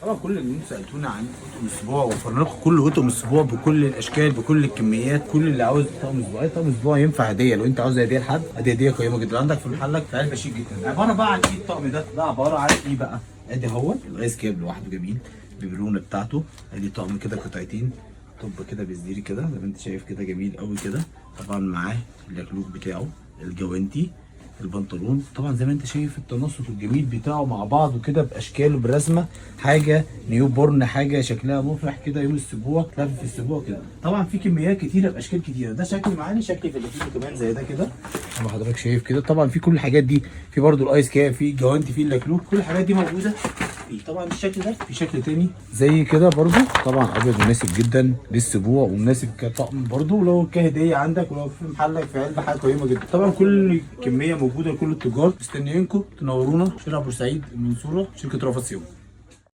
طبعا كل اللي انتوا سالتونا عن قطقم السبوع وفرنا لكم كل قطقم السبوع بكل الاشكال بكل الكميات. كل اللي عاوز طقم اسبوع، اي طقم اسبوع ينفع هديه. لو انت عاوز هديه لحد، ادي هديه قيمه جدا عندك في محلك في علبه شيك جدا. عباره بقى عن ايه الطقم ده عباره عن ايه بقى؟ ادي هو الايس كاب لوحده جميل بالبرونه بتاعته. ادي طقم كده قطعتين طب كده بيزديري كده زي ما انت شايف كده جميل قوي كده. طبعا معاه اللكلوك بتاعه، الجوانتي، البنطلون. طبعا زي ما انت شايف التناسق الجميل بتاعه مع بعضه كده باشكاله برسمه، حاجه نيو بورن، حاجه شكلها مفرح كده. يوم الاسبوع تلف في الاسبوع كده. طبعا في كميات كتيره باشكال كتيره. ده شكل معانا شكل في اللفيف كمان زي ده كده زي ما حضرتك شايف كده. طبعا في كل الحاجات دي، في برده الايس كاب، في الجوانتي، في اللكلوك، كل الحاجات دي موجوده. طبعا الشكل ده في شكل تاني زي كده برده، طبعا ابيض مناسب جدا للسبوع ومناسب كطقم برده، ولو كهديه عندك ولو في محلك في علبه حاجه قيمه جدا. طبعا كل كميه موجوده لكل التجار. مستنيينكم تنورونا. شارع بورسعيد المنصوره، شركه رافت سيوم.